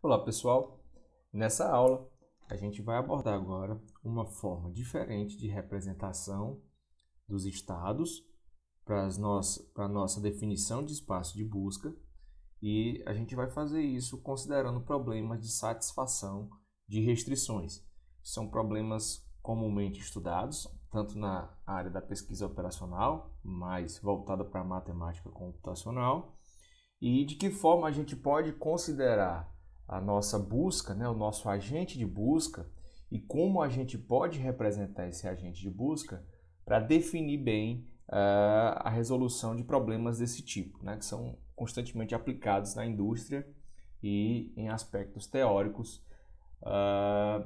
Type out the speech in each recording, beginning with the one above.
Olá pessoal, nessa aula a gente vai abordar agora uma forma diferente de representação dos estados para a nossa definição de espaço de busca e a gente vai fazer isso considerando problemas de satisfação de restrições. São problemas comumente estudados, tanto na área da pesquisa operacional, mais voltada para a matemática computacional, e de que forma a gente pode considerar a nossa busca, o nosso agente de busca, e como a gente pode representar esse agente de busca para definir bem a resolução de problemas desse tipo, que são constantemente aplicados na indústria e em aspectos teóricos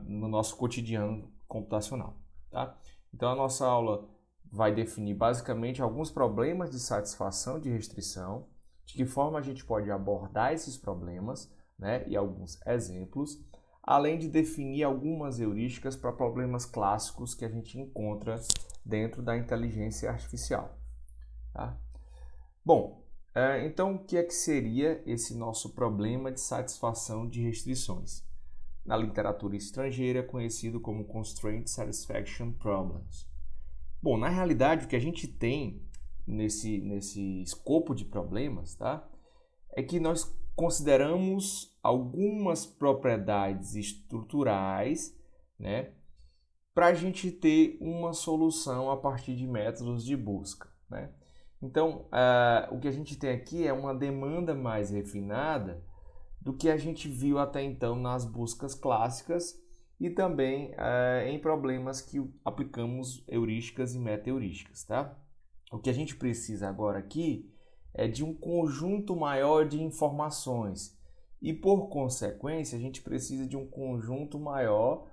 no nosso cotidiano computacional. Tá? Então a nossa aula vai definir basicamente alguns problemas de satisfação de restrição, de que forma a gente pode abordar esses problemas, e alguns exemplos, além de definir algumas heurísticas para problemas clássicos que a gente encontra dentro da inteligência artificial. Tá? Bom, então o que é que seria esse nosso problema de satisfação de restrições? Na literatura estrangeira é conhecido como Constraint Satisfaction Problems. Bom, na realidade o que a gente tem nesse escopo de problemas, tá? É que nós consideramos algumas propriedades estruturais, para a gente ter uma solução a partir de métodos de busca. Então, o que a gente tem aqui é uma demanda mais refinada do que a gente viu até então nas buscas clássicas e também em problemas que aplicamos heurísticas e meta-heurísticas, tá? O que a gente precisa agora aqui é de um conjunto maior de informações e, por consequência, a gente precisa de um conjunto maior,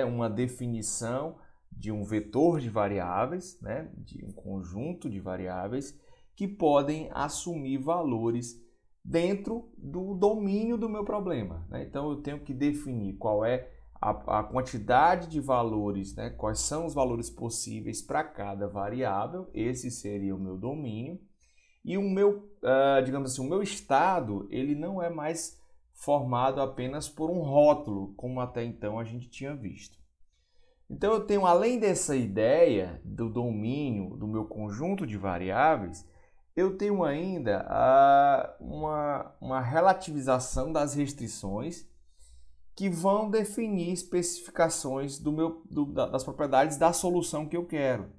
uma definição de um vetor de variáveis, de um conjunto de variáveis que podem assumir valores dentro do domínio do meu problema. Então, eu tenho que definir qual é a quantidade de valores, quais são os valores possíveis para cada variável, esse seria o meu domínio. E o meu, digamos assim, o meu estado, ele não é mais formado apenas por um rótulo, como até então a gente tinha visto. Então eu tenho, além dessa ideia do domínio do meu conjunto de variáveis, eu tenho ainda uma relativização das restrições que vão definir especificações das propriedades da solução que eu quero,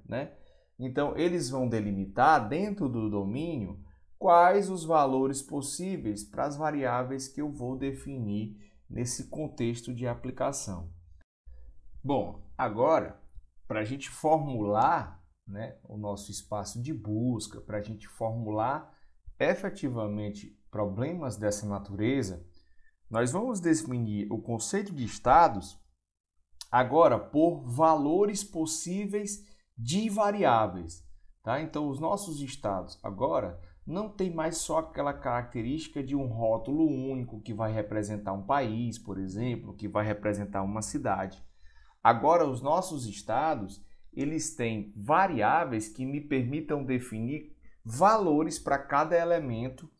Então, eles vão delimitar dentro do domínio quais os valores possíveis para as variáveis que eu vou definir nesse contexto de aplicação. Bom, agora, para a gente formular o nosso espaço de busca, para a gente formular efetivamente problemas dessa natureza, nós vamos definir o conceito de estados agora por valores possíveis de variáveis. Tá? Então, os nossos estados agora não tem mais só aquela característica de um rótulo único que vai representar um país, por exemplo, que vai representar uma cidade. Agora, os nossos estados, eles têm variáveis que me permitam definir valores para cada elemento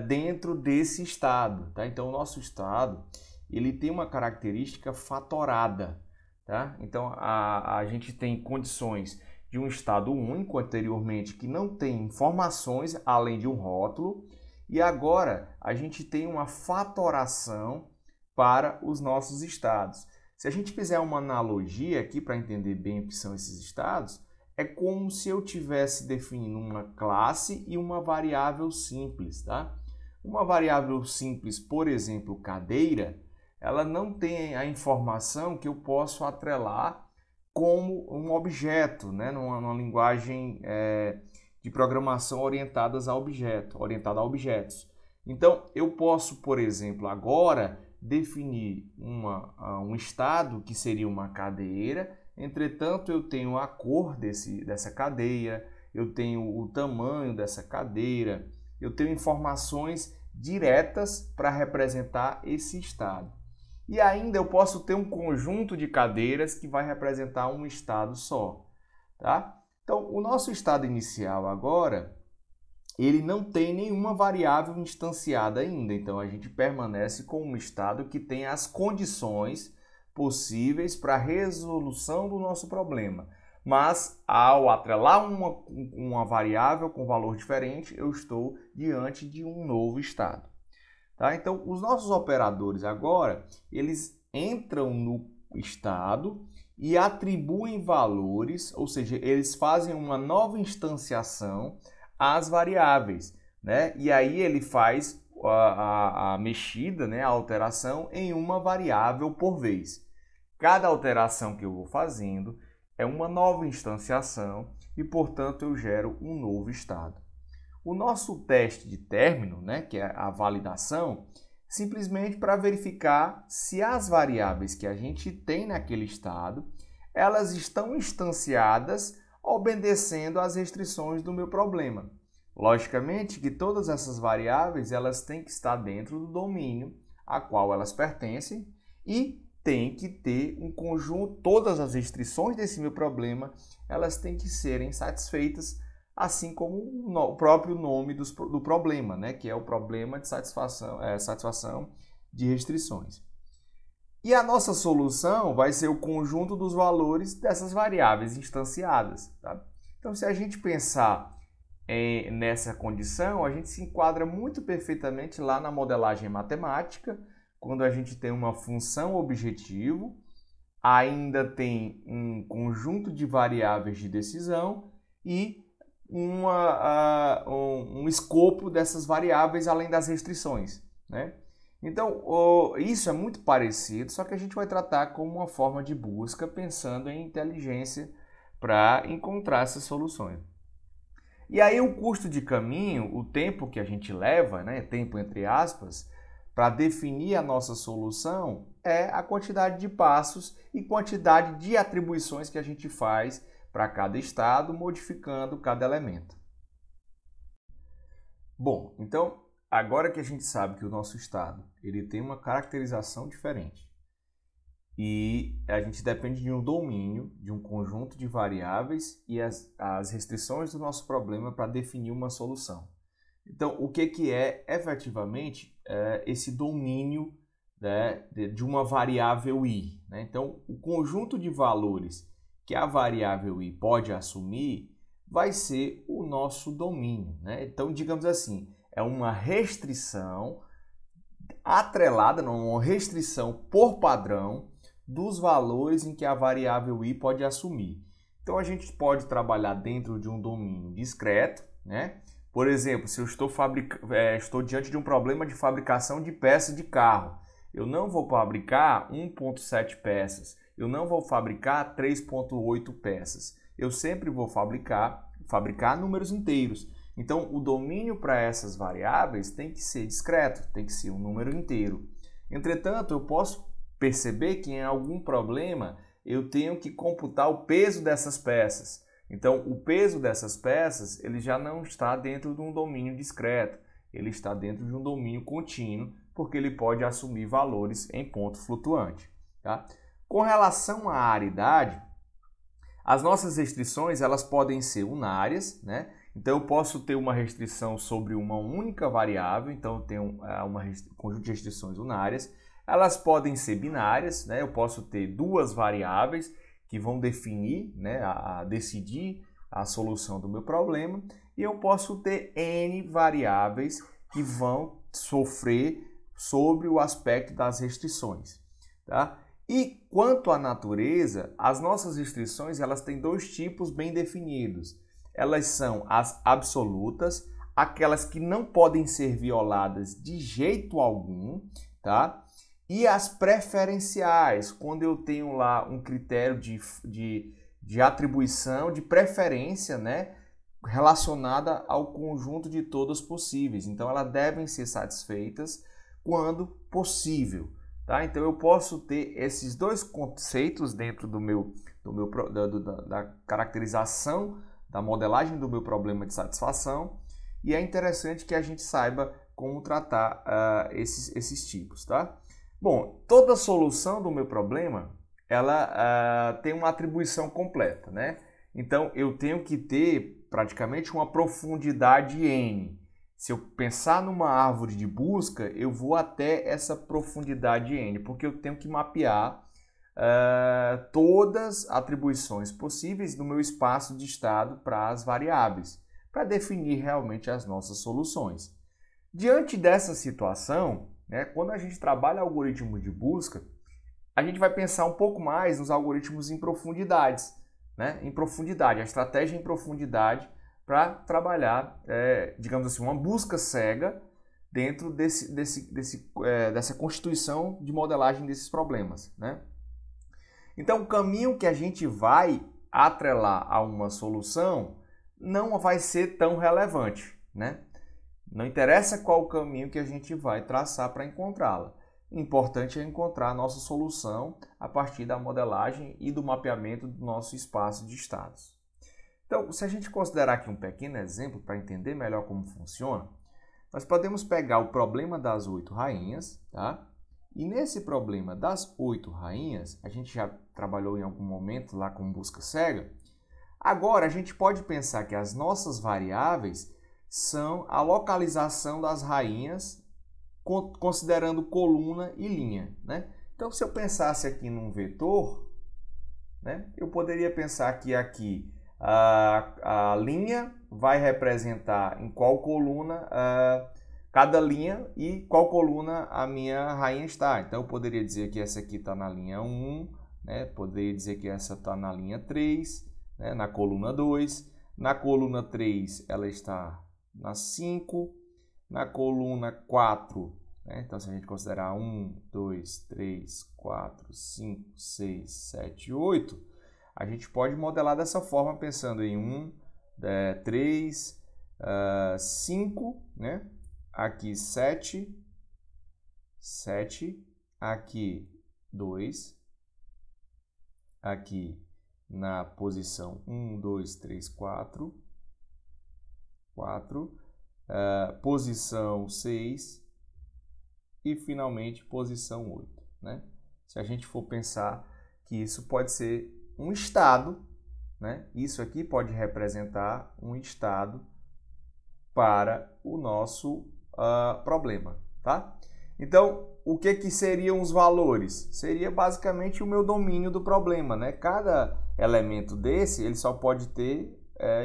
dentro desse estado. Tá? Então, o nosso estado ele tem uma característica fatorada. Tá? Então, a gente tem condições de um estado único anteriormente que não tem informações além de um rótulo, e agora a gente tem uma fatoração para os nossos estados. Se a gente fizer uma analogia aqui para entender bem o que são esses estados, é como se eu tivesse definindo uma classe e uma variável simples. Tá? Uma variável simples, por exemplo, cadeira, ela não tem a informação que eu posso atrelar como um objeto, numa linguagem de programação orientada a objetos. Então, eu posso, por exemplo, agora definir um estado que seria uma cadeira, entretanto, eu tenho a cor dessa cadeira, eu tenho o tamanho dessa cadeira, eu tenho informações diretas para representar esse estado. E ainda eu posso ter um conjunto de cadeiras que vai representar um estado só. Tá? Então, o nosso estado inicial agora, ele não tem nenhuma variável instanciada ainda. Então, a gente permanece com um estado que tem as condições possíveis para a resolução do nosso problema. Mas, ao atrelar uma variável com valor diferente, eu estou diante de um novo estado. Tá? Então, os nossos operadores agora, eles entram no estado e atribuem valores, ou seja, eles fazem uma nova instanciação às variáveis, né? E aí ele faz a mexida, né? A alteração em uma variável por vez. Cada alteração que eu vou fazendo é uma nova instanciação e, portanto, eu gero um novo estado. O nosso teste de término, né, que é a validação, simplesmente para verificar se as variáveis que a gente tem naquele estado, elas estão instanciadas obedecendo às restrições do meu problema. Logicamente que todas essas variáveis elas têm que estar dentro do domínio a qual elas pertencem e tem que ter um conjunto, todas as restrições desse meu problema, elas têm que serem satisfeitas, assim como o próprio nome do problema, né? Que é o problema de satisfação de restrições. E a nossa solução vai ser o conjunto dos valores dessas variáveis instanciadas. Tá? Então, se a gente pensar nessa condição, a gente se enquadra muito perfeitamente lá na modelagem matemática, quando a gente tem uma função objetivo, ainda tem um conjunto de variáveis de decisão e um escopo dessas variáveis além das restrições, né? Então, isso é muito parecido, só que a gente vai tratar como uma forma de busca, pensando em inteligência para encontrar essas soluções. E aí o custo de caminho, o tempo que a gente leva, né, tempo entre aspas, para definir a nossa solução é a quantidade de passos e quantidade de atribuições que a gente faz para cada estado, modificando cada elemento. Bom, então, agora que a gente sabe que o nosso estado ele tem uma caracterização diferente e a gente depende de um domínio, de um conjunto de variáveis e as restrições do nosso problema para definir uma solução. Então, o que é efetivamente esse domínio, né, de uma variável i? Né? Então, o conjunto de valores que a variável i pode assumir vai ser o nosso domínio. Né? Então, digamos assim, é uma restrição atrelada, não, uma restrição por padrão dos valores em que a variável i pode assumir. Então, a gente pode trabalhar dentro de um domínio discreto, né? Por exemplo, se eu estou diante de um problema de fabricação de peças de carro, eu não vou fabricar 1.7 peças, eu não vou fabricar 3.8 peças, eu sempre vou fabricar números inteiros. Então, o domínio para essas variáveis tem que ser discreto, tem que ser um número inteiro. Entretanto, eu posso perceber que em algum problema eu tenho que computar o peso dessas peças. Então, o peso dessas peças ele já não está dentro de um domínio discreto, ele está dentro de um domínio contínuo, porque ele pode assumir valores em ponto flutuante. Tá? Com relação à aridade, as nossas restrições elas podem ser unárias, né? Então, eu posso ter uma restrição sobre uma única variável, então eu tenho um conjunto de restrições unárias. Elas podem ser binárias, né? Eu posso ter duas variáveis que vão definir, né, decidir a solução do meu problema, e eu posso ter N variáveis que vão sofrer sobre o aspecto das restrições. Tá? E quanto à natureza, as nossas restrições elas têm dois tipos bem definidos. Elas são as absolutas, aquelas que não podem ser violadas de jeito algum, tá? E as preferenciais, quando eu tenho lá um critério de atribuição, de preferência, né, relacionada ao conjunto de todas possíveis. Então, elas devem ser satisfeitas quando possível. Tá? Então, eu posso ter esses dois conceitos dentro da caracterização, da modelagem do meu problema de satisfação. E é interessante que a gente saiba como tratar esses tipos. Tá? Bom, toda solução do meu problema, ela tem uma atribuição completa, né? Então, eu tenho que ter praticamente uma profundidade n. Se eu pensar numa árvore de busca, eu vou até essa profundidade n, porque eu tenho que mapear todas as atribuições possíveis no meu espaço de estado para as variáveis, para definir realmente as nossas soluções. Diante dessa situação, né, quando a gente trabalha algoritmo de busca, a gente vai pensar um pouco mais nos algoritmos em profundidades, né? Em profundidade, a estratégia em profundidade para trabalhar, digamos assim, uma busca cega dentro dessa constituição de modelagem desses problemas, né? Então, o caminho que a gente vai atrelar a uma solução não vai ser tão relevante, né? Não interessa qual o caminho que a gente vai traçar para encontrá-la. O importante é encontrar a nossa solução a partir da modelagem e do mapeamento do nosso espaço de estados. Então, se a gente considerar aqui um pequeno exemplo para entender melhor como funciona, nós podemos pegar o problema das 8 rainhas, tá? E nesse problema das 8 rainhas, a gente já trabalhou em algum momento lá com busca cega. Agora, a gente pode pensar que as nossas variáveis são a localização das rainhas, considerando coluna e linha, né? Então, se eu pensasse aqui num vetor, né, eu poderia pensar que aqui a linha vai representar em qual coluna cada linha e qual coluna a minha rainha está. Então, eu poderia dizer que essa aqui está na linha 1, né? Poderia dizer que essa está na linha 3, né? Na coluna 2. Na coluna 3, ela está na 5. Na coluna 4, né? Então, se a gente considerar 1, 2, 3, 4, 5, 6, 7, 8, a gente pode modelar dessa forma, pensando em 1, 3, 5, né? Aqui 7, aqui 2, aqui na posição 1, 2, 3, 4, posição 6 e finalmente posição 8, né? Se a gente for pensar que isso pode ser um estado, né? Isso aqui pode representar um estado para o nosso problema, tá? Então, o que seriam os valores? Seria basicamente o meu domínio do problema, né? Cada elemento desse, ele só pode ter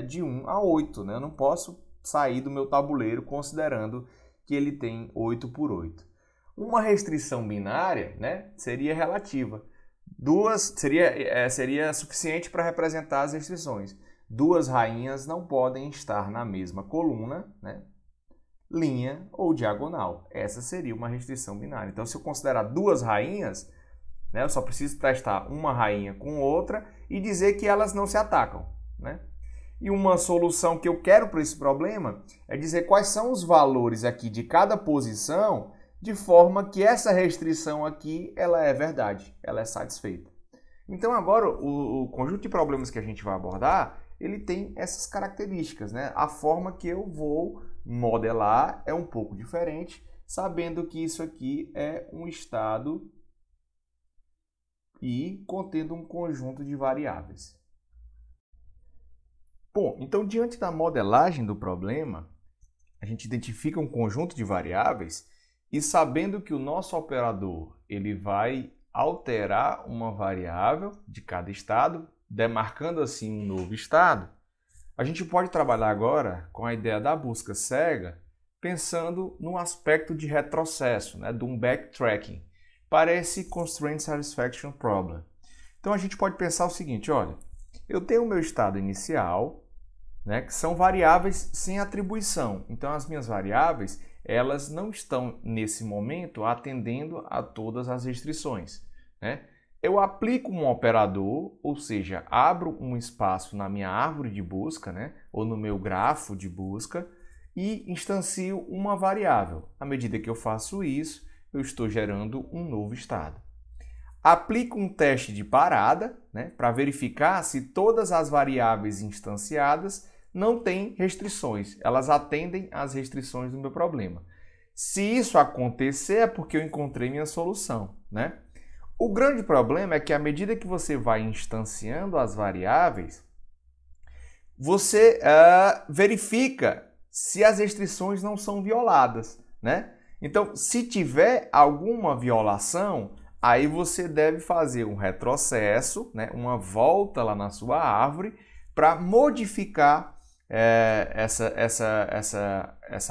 de 1 a 8, né? Eu não posso sair do meu tabuleiro considerando que ele tem 8 por 8. Uma restrição binária, né, seria relativa. Seria suficiente para representar as restrições. 2 rainhas não podem estar na mesma coluna, né, linha ou diagonal. Essa seria uma restrição binária. Então, se eu considerar 2 rainhas, né, eu só preciso testar uma rainha com outra e dizer que elas não se atacam, né? E uma solução que eu quero para esse problema é dizer quais são os valores aqui de cada posição, de forma que essa restrição aqui ela é verdade, ela é satisfeita. Então agora o conjunto de problemas que a gente vai abordar, ele tem essas características, né? A forma que eu vou modelar é um pouco diferente, sabendo que isso aqui é um estado e contendo um conjunto de variáveis. Bom, então diante da modelagem do problema, a gente identifica um conjunto de variáveis e sabendo que o nosso operador ele vai alterar uma variável de cada estado, demarcando assim um novo estado, a gente pode trabalhar agora com a ideia da busca cega, pensando no aspecto de retrocesso, né, de um backtracking, para esse Constraint Satisfaction Problem. Então a gente pode pensar o seguinte, olha, eu tenho o meu estado inicial, né, que são variáveis sem atribuição. Então, as minhas variáveis, elas não estão, nesse momento, atendendo a todas as restrições, né? Eu aplico um operador, ou seja, abro um espaço na minha árvore de busca, né, ou no meu grafo de busca, e instancio uma variável. À medida que eu faço isso, eu estou gerando um novo estado. Aplico um teste de parada, né, para verificar se todas as variáveis instanciadas não têm restrições, elas atendem às restrições do meu problema. Se isso acontecer, é porque eu encontrei minha solução, né? O grande problema é que à medida que você vai instanciando as variáveis, você verifica se as restrições não são violadas, né? Então, se tiver alguma violação, aí você deve fazer um retrocesso, né? Uma volta lá na sua árvore para modificar essa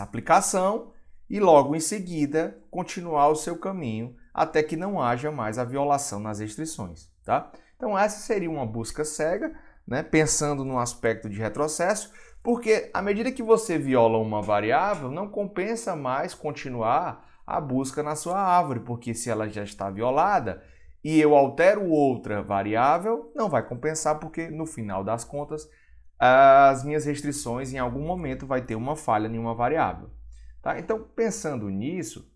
aplicação e logo em seguida continuar o seu caminho até que não haja mais a violação nas restrições, tá? Então essa seria uma busca cega, né? Pensando no aspecto de retrocesso, porque à medida que você viola uma variável, não compensa mais continuar a busca na sua árvore, porque se ela já está violada e eu altero outra variável, não vai compensar, porque no final das contas as minhas restrições em algum momento vai ter uma falha em uma variável. Tá? Então, pensando nisso,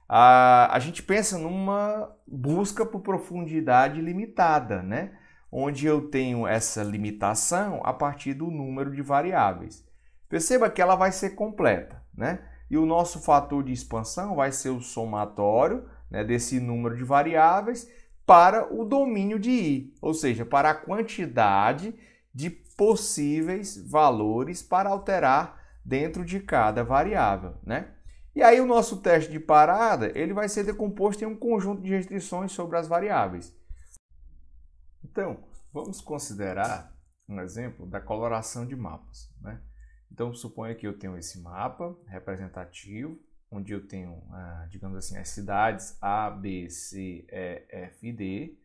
a gente pensa numa busca por profundidade limitada, né? Onde eu tenho essa limitação a partir do número de variáveis. Perceba que ela vai ser completa, né? E o nosso fator de expansão vai ser o somatório, né, desse número de variáveis para o domínio de I, ou seja, para a quantidade de possíveis valores para alterar dentro de cada variável, né? E aí o nosso teste de parada, ele vai ser decomposto em um conjunto de restrições sobre as variáveis. Então, vamos considerar um exemplo da coloração de mapas, né? Então, suponha que eu tenho esse mapa representativo, onde eu tenho, digamos assim, as cidades A, B, C, E, F e D.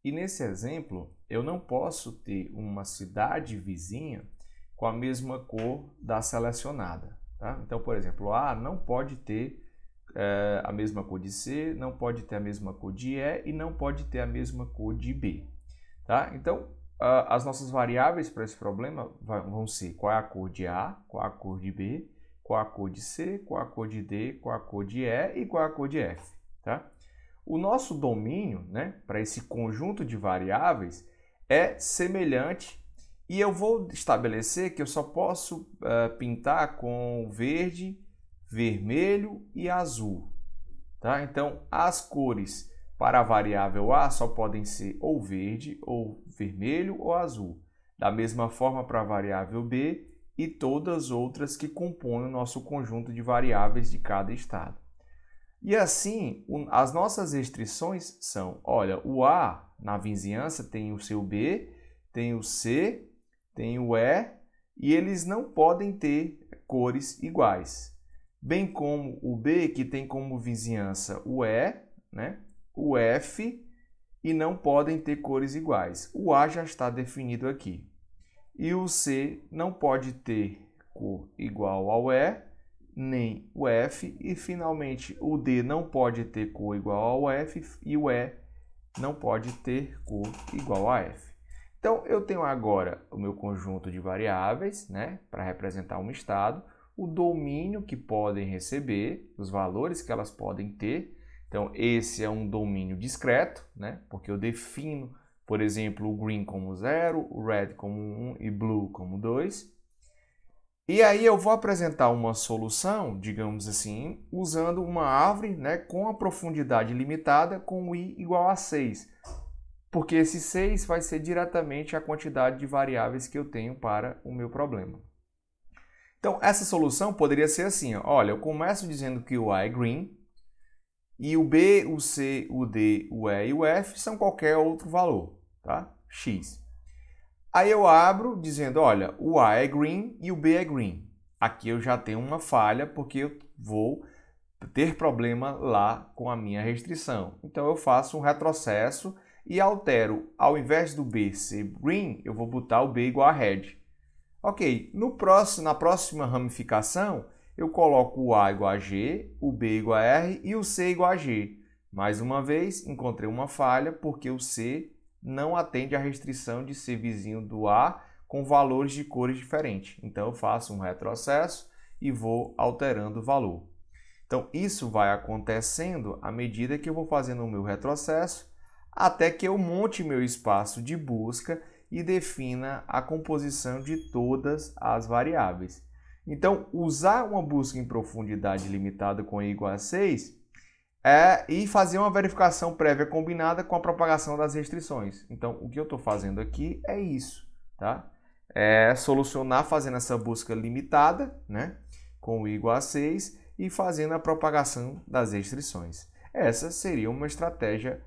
E nesse exemplo, eu não posso ter uma cidade vizinha com a mesma cor da selecionada. Tá? Então, por exemplo, A não pode ter a mesma cor de C, não pode ter a mesma cor de E e não pode ter a mesma cor de B. Tá? Então, as nossas variáveis para esse problema vão ser qual é a cor de A, qual é a cor de B, qual é a cor de C, qual é a cor de D, qual é a cor de E e qual é a cor de F. Tá? O nosso domínio, né, para esse conjunto de variáveis é semelhante e eu vou estabelecer que eu só posso pintar com verde, vermelho e azul. Tá? Então, as cores para a variável A só podem ser ou verde, ou vermelho, ou azul. Da mesma forma para a variável B e todas as outras que compõem o nosso conjunto de variáveis de cada estado. E assim, as nossas restrições são, olha, o A na vizinhança tem o seu B, tem o C, tem o E, e eles não podem ter cores iguais. Bem como o B, que tem como vizinhança o E, né, o F, e não podem ter cores iguais. O A já está definido aqui. E o C não pode ter cor igual ao E, nem o F, e finalmente o D não pode ter cor igual ao F e o E não pode ter cor igual a F. Então eu tenho agora o meu conjunto de variáveis, né, para representar um estado, o domínio que podem receber, os valores que elas podem ter. Então esse é um domínio discreto, né, porque eu defino, por exemplo, o green como 0, o red como 1 e blue como 2. E aí eu vou apresentar uma solução, digamos assim, usando uma árvore, né, com a profundidade limitada com o i igual a 6. Porque esse 6 vai ser diretamente a quantidade de variáveis que eu tenho para o meu problema. Então, essa solução poderia ser assim, ó, olha, eu começo dizendo que o A é green, e o B, o C, o D, o E e o F são qualquer outro valor, tá? X. Aí eu abro dizendo, olha, o A é green e o B é green. Aqui eu já tenho uma falha porque eu vou ter problema lá com a minha restrição. Então eu faço um retrocesso e altero, ao invés do B ser green, eu vou botar o B igual a red. Ok, na próxima ramificação, eu coloco o A igual a G, o B igual a R e o C igual a G. Mais uma vez, encontrei uma falha porque o C não atende à restrição de ser vizinho do A com valores de cores diferentes. Então, eu faço um retrocesso e vou alterando o valor. Então, isso vai acontecendo à medida que eu vou fazendo o meu retrocesso, até que eu monte meu espaço de busca e defina a composição de todas as variáveis. Então, usar uma busca em profundidade limitada com i igual a 6 e fazer uma verificação prévia combinada com a propagação das restrições. Então, o que eu estou fazendo aqui é isso, tá? solucionar fazendo essa busca limitada, né, com o igual a 6 e fazendo a propagação das restrições. Essa seria uma estratégia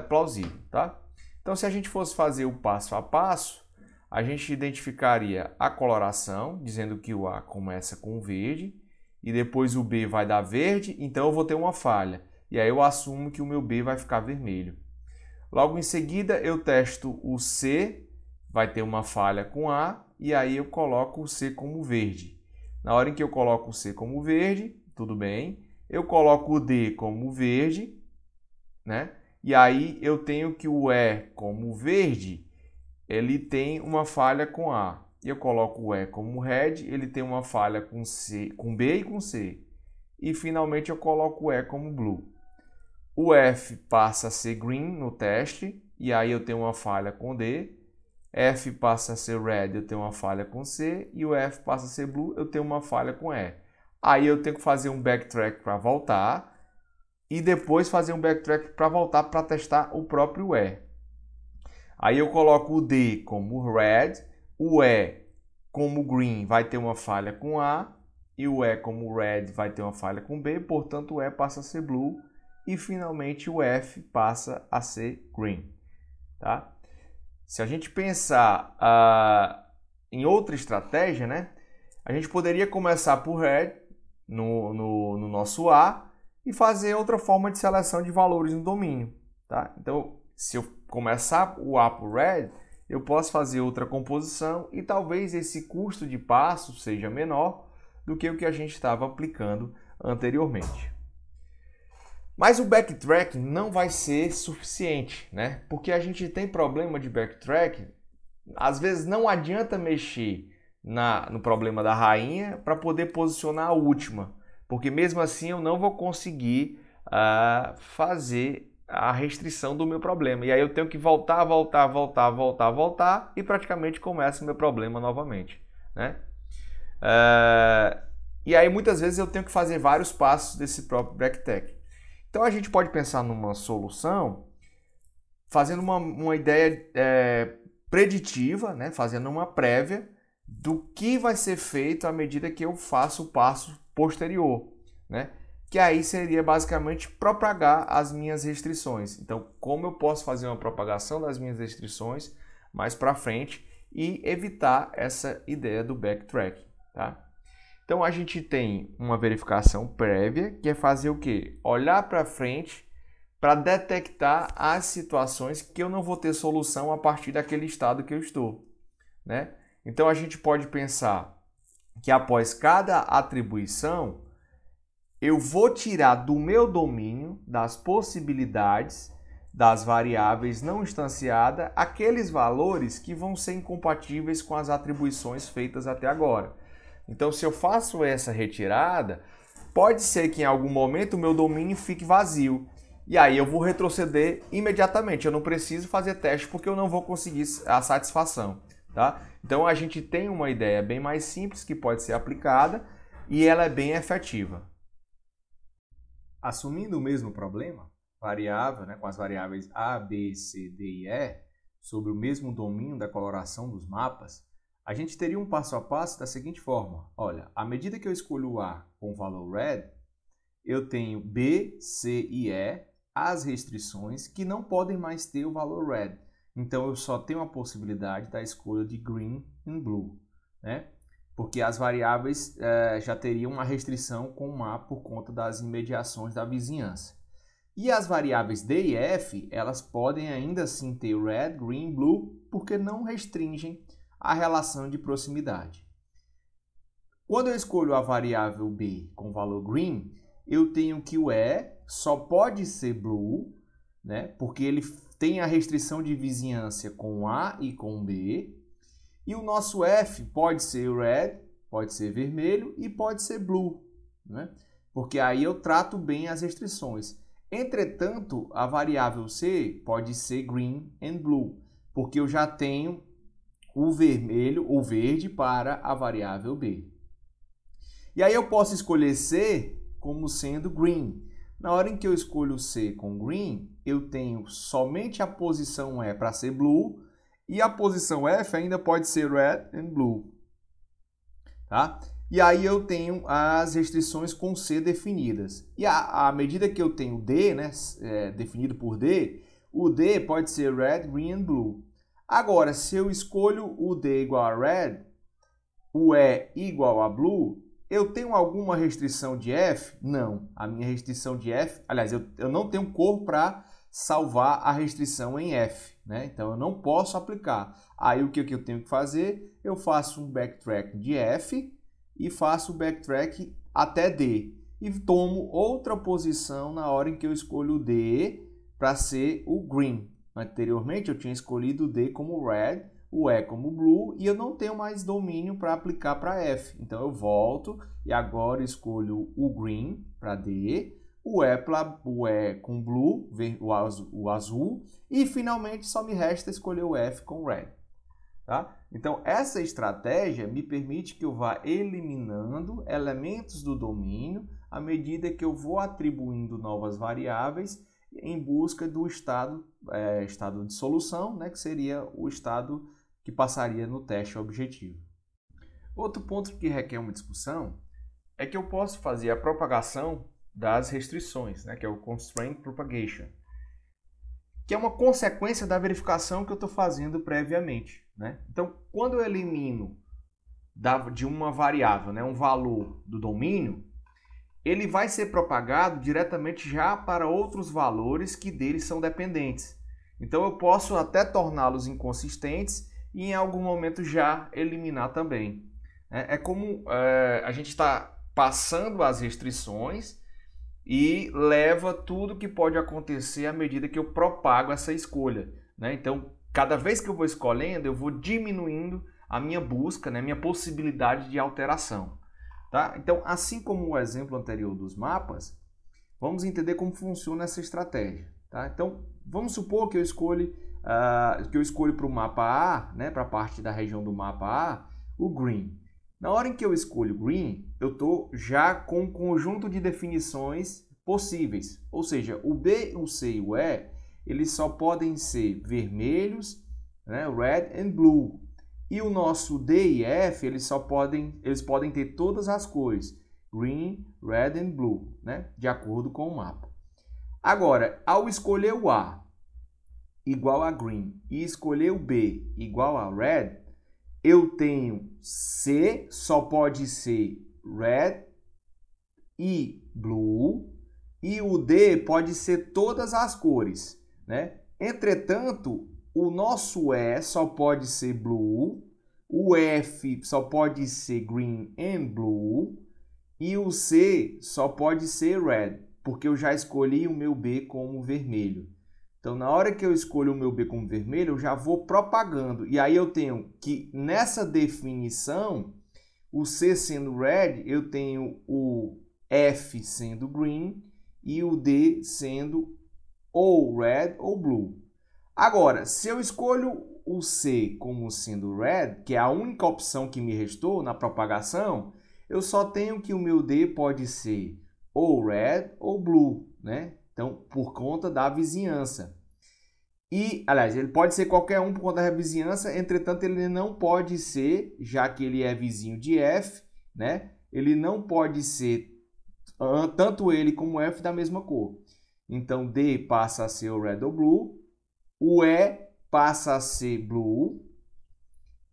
plausível, tá? Então, se a gente fosse fazer o passo a passo, a gente identificaria a coloração, dizendo que o A começa com verde e depois o B vai dar verde, então eu vou ter uma falha. E aí eu assumo que o meu B vai ficar vermelho. Logo em seguida eu testo o C, vai ter uma falha com A, e aí eu coloco o C como verde. Na hora em que eu coloco o C como verde, tudo bem. Eu coloco o D como verde, né? E aí eu tenho que o E como verde, ele tem uma falha com A. Eu coloco o E como red, ele tem uma falha com C, com B e com C. E finalmente eu coloco o E como blue. O F passa a ser green no teste, e aí eu tenho uma falha com D. F passa a ser red, eu tenho uma falha com C. E o F passa a ser blue, eu tenho uma falha com E. Aí eu tenho que fazer um backtrack para voltar. E depois fazer um backtrack para voltar para testar o próprio E. Aí eu coloco o D como red, o E como green vai ter uma falha com A, e o E como red vai ter uma falha com B, portanto o E passa a ser blue, e finalmente o F passa a ser green. Tá? Se a gente pensar em outra estratégia, né, a gente poderia começar por red no nosso A, e fazer outra forma de seleção de valores no domínio. Tá? Então, se eu começar o A por red, eu posso fazer outra composição e talvez esse custo de passo seja menor do que o que a gente estava aplicando anteriormente. Mas o backtrack não vai ser suficiente, né? Porque a gente tem problema de backtrack, às vezes não adianta mexer no problema da rainha para poder posicionar a última. Porque mesmo assim eu não vou conseguir fazer a restrição do meu problema. E aí eu tenho que voltar e praticamente começa o meu problema novamente. Né? E aí muitas vezes eu tenho que fazer vários passos desse próprio backtrack. Então a gente pode pensar numa solução fazendo uma ideia preditiva, né? Fazendo uma prévia do que vai ser feito à medida que eu faço o passo posterior, né? Que aí seria basicamente propagar as minhas restrições. Então, como eu posso fazer uma propagação das minhas restrições mais para frente e evitar essa ideia do backtrack, tá? Então, a gente tem uma verificação prévia, que é fazer o quê? Olhar para frente para detectar as situações que eu não vou ter solução a partir daquele estado que eu estou, né? Então, a gente pode pensar que após cada atribuição, eu vou tirar do meu domínio, das possibilidades, das variáveis não instanciadas, aqueles valores que vão ser incompatíveis com as atribuições feitas até agora. Então, se eu faço essa retirada, pode ser que em algum momento o meu domínio fique vazio. E aí eu vou retroceder imediatamente. Eu não preciso fazer teste porque eu não vou conseguir a satisfação. Tá? Então, a gente tem uma ideia bem mais simples que pode ser aplicada e ela é bem efetiva. Assumindo o mesmo problema, variável, né, com as variáveis A, B, C, D e E, sobre o mesmo domínio da coloração dos mapas, a gente teria um passo a passo da seguinte forma. Olha, à medida que eu escolho o A com o valor red, eu tenho B, C e E, as restrições que não podem mais ter o valor red. Então, eu só tenho a possibilidade da escolha de green e blue, né? Porque as variáveis já teriam uma restrição com o A por conta das imediações da vizinhança. E as variáveis D e F, elas podem ainda assim ter red, green, blue, porque não restringem a relação de proximidade. Quando eu escolho a variável B com valor green, eu tenho que o E só pode ser blue, né? Porque ele tem a restrição de vizinhança com A e com B. E o nosso F pode ser red, pode ser vermelho e pode ser blue, né? Porque aí eu trato bem as restrições. Entretanto, a variável C pode ser green and blue, porque eu já tenho o vermelho ou verde para a variável B. E aí eu posso escolher C como sendo green. Na hora em que eu escolho C com green, eu tenho somente a posição E para ser blue E a posição F ainda pode ser red and blue. Tá? E aí eu tenho as restrições com C definidas. E à medida que eu tenho D, né, definido por D, o D pode ser red, green and blue. Agora, se eu escolho o D igual a red, o E igual a blue, eu tenho alguma restrição de F? Não. A minha restrição de F, aliás, eu não tenho cor para salvar a restrição em F, né? Então eu não posso aplicar. Aí o que eu tenho que fazer? Eu faço um backtrack de F e faço o backtrack até D. E tomo outra posição na hora em que eu escolho o D para ser o green. Anteriormente eu tinha escolhido o D como red, o E como blue, e eu não tenho mais domínio para aplicar para F. Então eu volto e agora escolho o green para D, o E com blue, o azul, e finalmente só me resta escolher o F com red. Tá? Então essa estratégia me permite que eu vá eliminando elementos do domínio à medida que eu vou atribuindo novas variáveis em busca do estado de solução, né, que seria o estado que passaria no teste objetivo. Outro ponto que requer uma discussão é que eu posso fazer a propagação das restrições, né, que é o Constraint Propagation, que é uma consequência da verificação que eu estou fazendo previamente. Né? Então, quando eu elimino de uma variável, né, um valor do domínio, ele vai ser propagado diretamente já para outros valores que deles são dependentes. Então, eu posso até torná-los inconsistentes e em algum momento já eliminar também. É como a gente está passando as restrições e leva tudo que pode acontecer à medida que eu propago essa escolha. Né? Então, cada vez que eu vou escolhendo, eu vou diminuindo a minha busca, né? Minha possibilidade de alteração. Tá? Então, assim como o exemplo anterior dos mapas, vamos entender como funciona essa estratégia. Tá? Então, vamos supor que eu escolho para o mapa A, né? Para a parte da região do mapa A, o green. Na hora em que eu escolho green, eu estou já com um conjunto de definições possíveis. Ou seja, o B, o C e o E, eles só podem ser vermelhos, né, red and blue. E o nosso D e F, eles podem ter todas as cores, green, red and blue, né, de acordo com o mapa. Agora, ao escolher o A igual a green e escolher o B igual a red, eu tenho C, só pode ser red e blue, e o D pode ser todas as cores. Né? Entretanto, o nosso E só pode ser blue, o F só pode ser green and blue, e o C só pode ser red, porque eu já escolhi o meu B como vermelho. Então, na hora que eu escolho o meu B como vermelho, eu já vou propagando. E aí eu tenho que, nessa definição, o C sendo red, eu tenho o F sendo green e o D sendo ou red ou blue. Agora, se eu escolho o C como sendo red, que é a única opção que me restou na propagação, eu só tenho que o meu D pode ser ou red ou blue, né? Então, por conta da vizinhança. E, aliás, ele pode ser qualquer um por conta da vizinhança, entretanto, ele não pode ser, já que ele é vizinho de F, né? Ele não pode ser tanto ele como F da mesma cor. Então, D passa a ser o red ou blue, o E passa a ser blue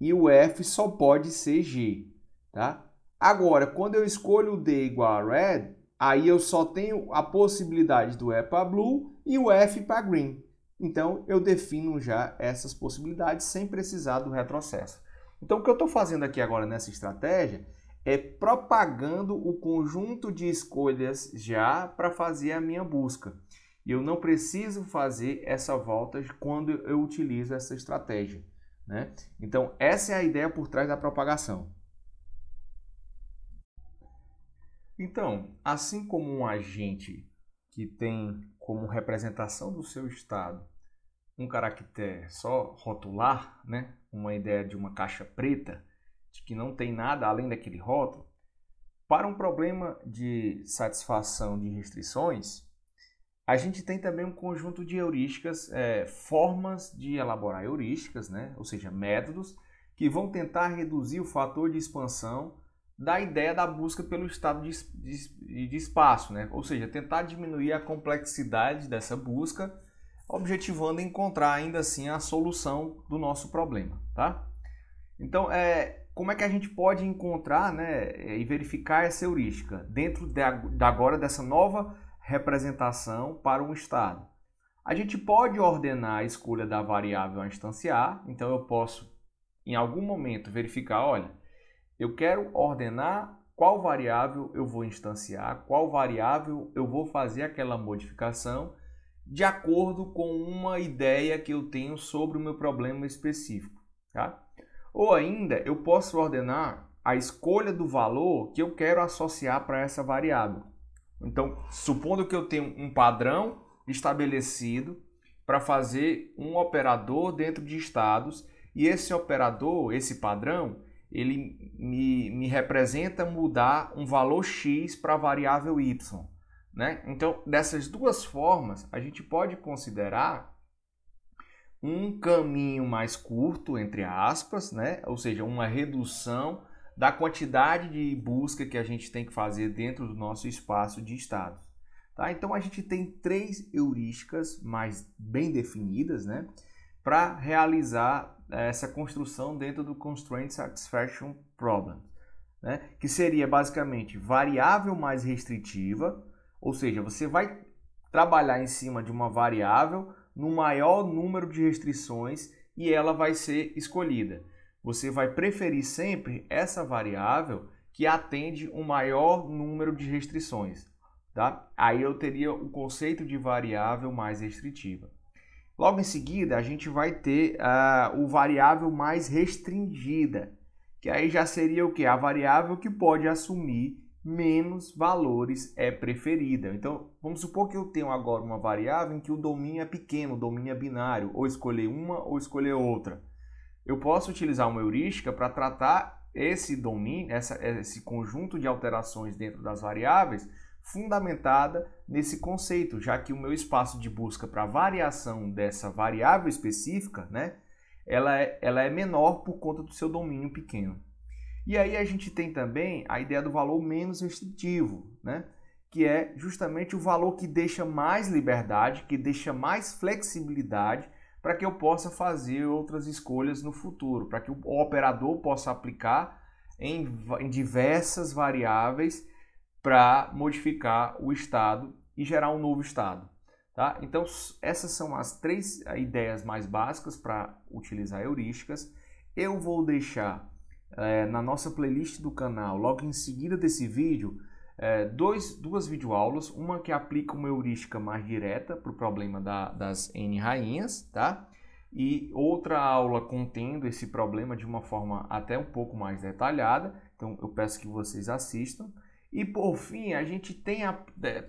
e o F só pode ser G. Tá? Agora, quando eu escolho o D igual a red, aí eu só tenho a possibilidade do E para blue e o F para green. Então, eu defino já essas possibilidades sem precisar do retrocesso. Então, o que eu estou fazendo aqui agora nessa estratégia é propagando o conjunto de escolhas já para fazer a minha busca. E eu não preciso fazer essa volta quando eu utilizo essa estratégia. Né? Então, essa é a ideia por trás da propagação. Então, assim como um agente que tem como representação do seu estado um caractere só rotular, né? Uma ideia de uma caixa preta, de que não tem nada além daquele rótulo, para um problema de satisfação de restrições, a gente tem também um conjunto de heurísticas, formas de elaborar heurísticas, né? Ou seja, métodos que vão tentar reduzir o fator de expansão da ideia da busca pelo estado de espaço, né? Ou seja, tentar diminuir a complexidade dessa busca, objetivando encontrar ainda assim a solução do nosso problema, tá? Então, como é que a gente pode encontrar, né, e verificar essa heurística dentro agora dessa nova representação para um estado? A gente pode ordenar a escolha da variável a instanciar, então eu posso, em algum momento, verificar, olha, eu quero ordenar qual variável eu vou instanciar, qual variável eu vou fazer aquela modificação de acordo com uma ideia que eu tenho sobre o meu problema específico, tá? Ou ainda, eu posso ordenar a escolha do valor que eu quero associar para essa variável. Então, supondo que eu tenho um padrão estabelecido para fazer um operador dentro de estados, e esse operador, esse padrão, ele me representa mudar um valor x para a variável y, né? Então, dessas duas formas, a gente pode considerar um caminho mais curto, entre aspas, né? Ou seja, uma redução da quantidade de busca que a gente tem que fazer dentro do nosso espaço de estados. Tá? Então, a gente tem 3 heurísticas mais bem definidas, né? Para realizar essa construção dentro do Constraint Satisfaction Problem, né? Que seria basicamente variável mais restritiva, ou seja, você vai trabalhar em cima de uma variável no maior número de restrições e ela vai ser escolhida. Você vai preferir sempre essa variável que atende um maior número de restrições, tá? Aí eu teria o conceito de variável mais restritiva. Logo em seguida, a gente vai ter o variável mais restringida, que aí já seria o quê? A variável que pode assumir menos valores é preferida. Então, vamos supor que eu tenho agora uma variável em que o domínio é pequeno, o domínio é binário, ou escolher uma ou escolher outra. Eu posso utilizar uma heurística para tratar esse domínio, esse conjunto de alterações dentro das variáveis, fundamentada nesse conceito, já que o meu espaço de busca para variação dessa variável específica, né, ela é menor por conta do seu domínio pequeno. E aí a gente tem também a ideia do valor menos restritivo, né, que é justamente o valor que deixa mais liberdade, que deixa mais flexibilidade para que eu possa fazer outras escolhas no futuro, para que o operador possa aplicar em diversas variáveis para modificar o estado e gerar um novo estado. Tá? Então, essas são as 3 ideias mais básicas para utilizar heurísticas. Eu vou deixar na nossa playlist do canal, logo em seguida desse vídeo, duas videoaulas, uma que aplica uma heurística mais direta para o problema das N rainhas, tá? E outra aula contendo esse problema de uma forma até um pouco mais detalhada, então eu peço que vocês assistam. E por fim, a gente tem,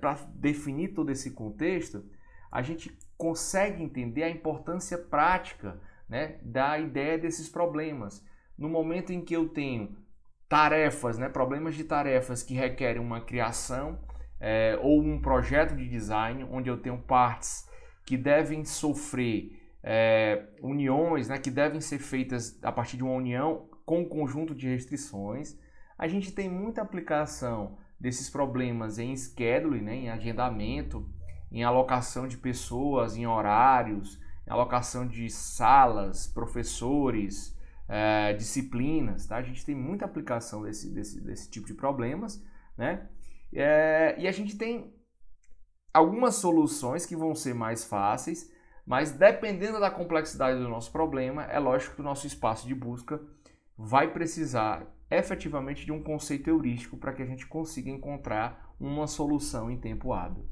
para definir todo esse contexto, a gente consegue entender a importância prática, né, da ideia desses problemas. No momento em que eu tenho tarefas, né, problemas de tarefas que requerem uma criação ou um projeto de design, onde eu tenho partes que devem sofrer uniões, né, que devem ser feitas a partir de uma união com um conjunto de restrições. A gente tem muita aplicação desses problemas em scheduling, né, em agendamento, em alocação de pessoas, em horários, em alocação de salas, professores, disciplinas. Tá? A gente tem muita aplicação desse tipo de problemas, né? E a gente tem algumas soluções que vão ser mais fáceis, mas dependendo da complexidade do nosso problema, é lógico que o nosso espaço de busca vai precisar efetivamente de um conceito heurístico para que a gente consiga encontrar uma solução em tempo hábil.